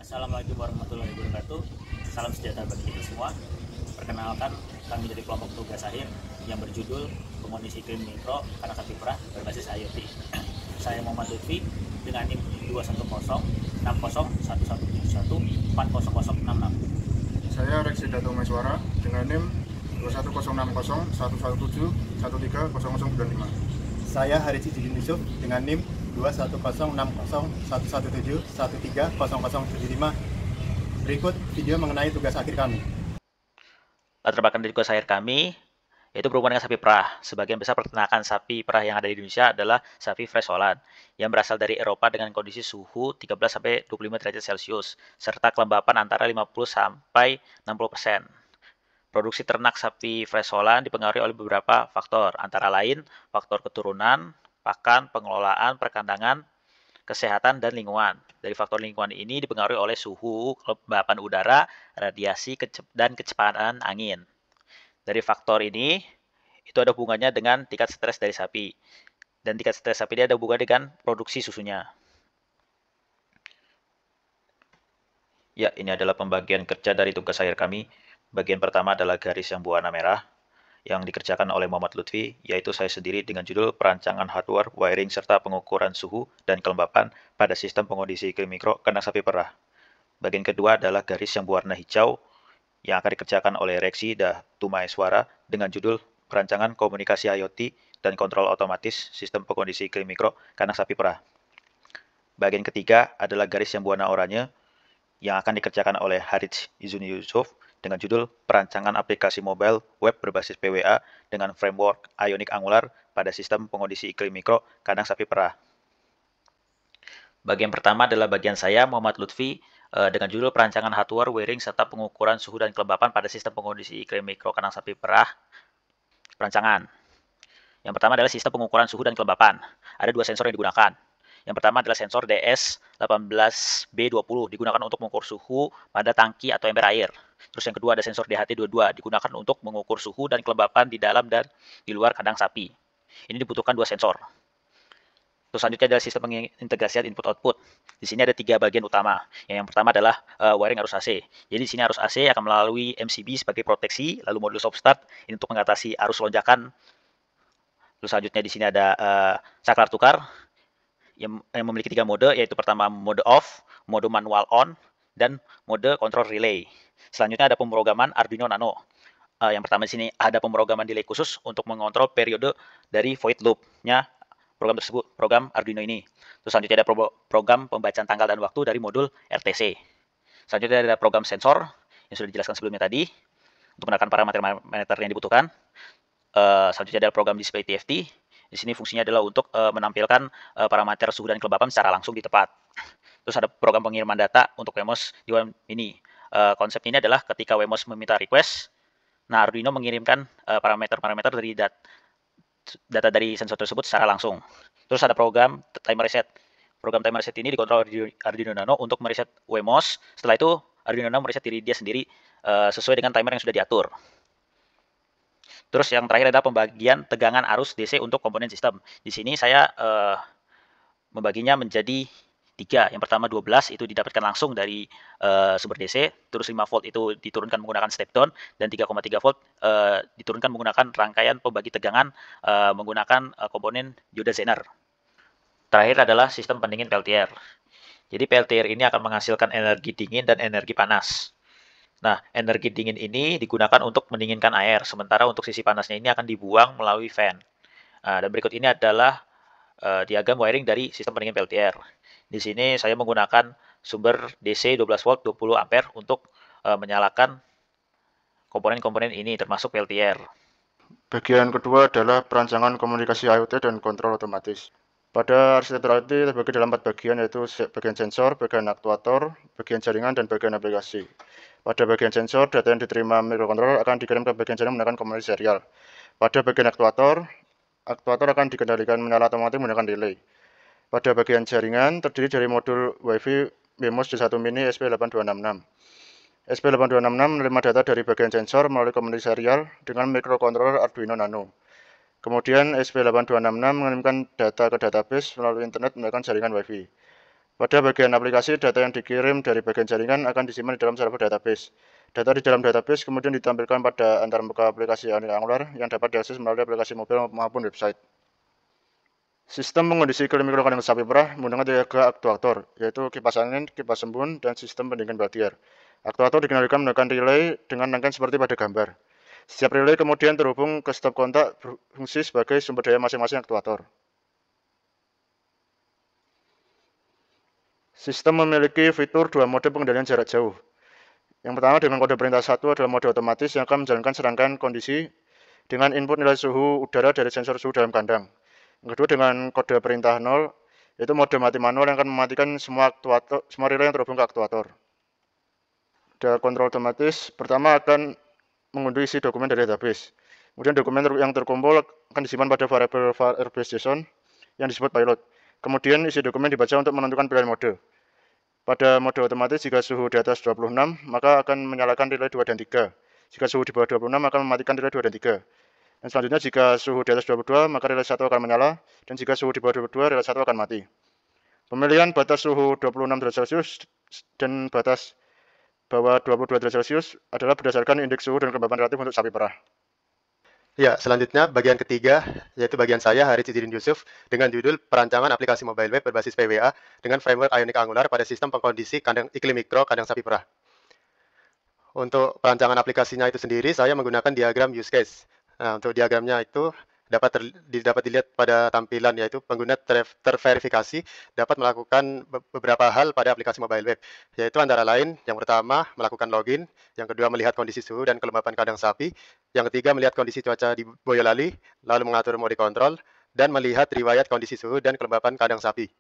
Assalamualaikum warahmatullahi wabarakatuh. Salam sejahtera bagi kita semua. Perkenalkan, kami dari kelompok tugas akhir yang berjudul Pengonis Iklim Mikro Karena Sapi Perah berbasis IoT. Saya Muhammad Lutfi dengan NIM 2106011714066. Saya Reksi Dato Meswara dengan NIM 210601117130095. Saya Haris Ijidin Yusuf dengan NIM 210601117130075. Berikut video mengenai tugas akhir kami. Latar belakang dari tugas akhir kami yaitu berhubungan dengan sapi perah. Sebagian besar peternakan sapi perah yang ada di Indonesia adalah sapi fresh Holland yang berasal dari Eropa dengan kondisi suhu 13-25 derajat Celcius serta kelembapan antara 50-60%. Produksi ternak sapi fresh Holland dipengaruhi oleh beberapa faktor, antara lain faktor keturunan, pakan, pengelolaan, perkandangan, kesehatan, dan lingkungan. Dari faktor lingkungan ini dipengaruhi oleh suhu, kelembapan udara, radiasi, dan kecepatan angin. Dari faktor ini, itu ada hubungannya dengan tingkat stres dari sapi. Dan tingkat stres sapi ini ada hubungannya dengan produksi susunya. Ya, ini adalah pembagian kerja dari tugas akhir kami. Bagian pertama adalah garis yang berwarna merah, yang dikerjakan oleh Muhammad Lutfi, yaitu saya sendiri dengan judul perancangan hardware, wiring, serta pengukuran suhu dan kelembapan pada sistem pengondisi iklim mikro kandang sapi perah. Bagian kedua adalah garis yang berwarna hijau, yang akan dikerjakan oleh Reksi Dato Meswara dengan judul perancangan komunikasi IoT dan kontrol otomatis sistem pengondisi iklim mikro kandang sapi perah. Bagian ketiga adalah garis yang berwarna oranye, yang akan dikerjakan oleh Haris Ijidin Yusuf dengan judul perancangan aplikasi mobile web berbasis PWA dengan framework Ionic Angular pada sistem pengondisi iklim mikro kandang sapi perah. Bagian pertama adalah bagian saya, Muhammad Lutfi, dengan judul perancangan hardware, wiring, serta pengukuran suhu dan kelembapan pada sistem pengondisi iklim mikro kandang sapi perah. Perancangan. Yang pertama adalah sistem pengukuran suhu dan kelembapan. Ada dua sensor yang digunakan. Yang pertama adalah sensor DS18B20 digunakan untuk mengukur suhu pada tangki atau ember air. Terus yang kedua ada sensor DHT22 digunakan untuk mengukur suhu dan kelembapan di dalam dan di luar kandang sapi. Ini dibutuhkan dua sensor. Terus selanjutnya adalah sistem pengintegrasian input-output. Di sini ada tiga bagian utama. Yang pertama adalah wiring arus AC. Jadi di sini arus AC akan melalui MCB sebagai proteksi, lalu modul stop start ini untuk mengatasi arus lonjakan. Terus selanjutnya di sini ada saklar tukar yang memiliki tiga mode, yaitu pertama mode off, mode manual on, dan mode control relay. Selanjutnya ada pemrograman Arduino Nano. Yang pertama di sini ada pemrograman delay khusus untuk mengontrol periode dari void loop-nya program tersebut, program Arduino ini. Terus selanjutnya ada program pembacaan tanggal dan waktu dari modul RTC. Selanjutnya ada program sensor yang sudah dijelaskan sebelumnya tadi untuk menekan parameter yang dibutuhkan. Selanjutnya ada program display TFT. Di sini fungsinya adalah untuk menampilkan parameter suhu dan kelembapan secara langsung di tempat. Terus ada program pengiriman data untuk Wemos di WEM ini. Konsep ini adalah ketika Wemos meminta request, nah Arduino mengirimkan parameter-parameter dari data dari sensor tersebut secara langsung. Terus ada program timer reset. Program timer reset ini dikontrol Arduino Nano untuk mereset Wemos. Setelah itu Arduino Nano mereset diri dia sendiri sesuai dengan timer yang sudah diatur. Terus yang terakhir adalah pembagian tegangan arus DC untuk komponen sistem. Di sini saya membaginya menjadi 3. Yang pertama 12 itu didapatkan langsung dari sumber DC, terus 5 volt itu diturunkan menggunakan step down, dan 3,3 volt diturunkan menggunakan rangkaian pembagi tegangan menggunakan komponen dioda Zener. Terakhir adalah sistem pendingin peltier. Jadi peltier ini akan menghasilkan energi dingin dan energi panas. Nah, energi dingin ini digunakan untuk mendinginkan air, sementara untuk sisi panasnya ini akan dibuang melalui fan. Dan berikut ini adalah diagram wiring dari sistem pendingin peltier. Di sini saya menggunakan sumber DC 12 volt 20 ampere untuk menyalakan komponen-komponen ini termasuk peltier. Bagian kedua adalah perancangan komunikasi IoT dan kontrol otomatis. Pada arsitektur IoT terbagi dalam 4 bagian, yaitu bagian sensor, bagian aktuator, bagian jaringan, dan bagian aplikasi. Pada bagian sensor, data yang diterima microcontroller akan dikirim ke bagian jaringan menggunakan komunikasi serial. Pada bagian aktuator akan dikendalikan menyala otomatis menggunakan relay. Pada bagian jaringan, terdiri dari modul Wi-Fi Wemos D1 Mini SP8266. SP8266 menerima data dari bagian sensor melalui komunikasi serial dengan microcontroller Arduino Nano. Kemudian SP8266 mengirimkan data ke database melalui internet menggunakan jaringan Wi-Fi. Pada bagian aplikasi, data yang dikirim dari bagian jaringan akan disimpan di dalam server database. Data di dalam database kemudian ditampilkan pada antarmuka aplikasi Ionic Angular yang dapat diakses melalui aplikasi mobil maupun website. Sistem pengondisi iklim mikro kandang sapi perah menggunakan 3 aktuator, yaitu kipas angin, kipas embun, dan sistem pendingin Peltier. Aktuator dikendalikan menggunakan relay dengan rangkaian seperti pada gambar. Setiap relay kemudian terhubung ke stop kontak berfungsi sebagai sumber daya masing-masing aktuator. Sistem memiliki fitur 2 mode pengendalian jarak jauh. Yang pertama dengan kode perintah 1 adalah mode otomatis yang akan menjalankan serangkaian kondisi dengan input nilai suhu udara dari sensor suhu dalam kandang. Yang kedua dengan kode perintah 0, yaitu mode mati manual yang akan mematikan semua relay yang terhubung ke aktuator. Pada kontrol otomatis, pertama akan mengunduh isi dokumen dari database. Kemudian dokumen yang terkumpul akan disimpan pada variabel Firebase.json yang disebut pilot. Kemudian isi dokumen dibaca untuk menentukan pilihan mode. Pada mode otomatis, jika suhu di atas 26, maka akan menyalakan relay 2 dan 3. Jika suhu di bawah 26, akan mematikan relay 2 dan 3. Dan selanjutnya, jika suhu di atas 22, maka relay 1 akan menyala, dan jika suhu di bawah 22, relay 1 akan mati. Pemilihan batas suhu 26 derajat Celcius dan batas bawah 22 derajat Celcius adalah berdasarkan indeks suhu dan kelembapan relatif untuk sapi perah. Ya, selanjutnya bagian ketiga, yaitu bagian saya, Haritz Cidin Yusuf, dengan judul Perancangan Aplikasi Mobile Web Berbasis PWA dengan Framework Ionic Angular pada Sistem Pengkondisi Iklim Mikro Kandang Sapi Perah. Untuk perancangan aplikasinya itu sendiri, saya menggunakan diagram use case. Nah, untuk diagramnya itu dapat dilihat pada tampilan, yaitu pengguna terverifikasi dapat melakukan beberapa hal pada aplikasi mobile web, yaitu antara lain yang pertama melakukan login, yang kedua melihat kondisi suhu dan kelembapan kandang sapi, yang ketiga melihat kondisi cuaca di Boyolali, lalu mengatur mode kontrol, dan melihat riwayat kondisi suhu dan kelembapan kandang sapi.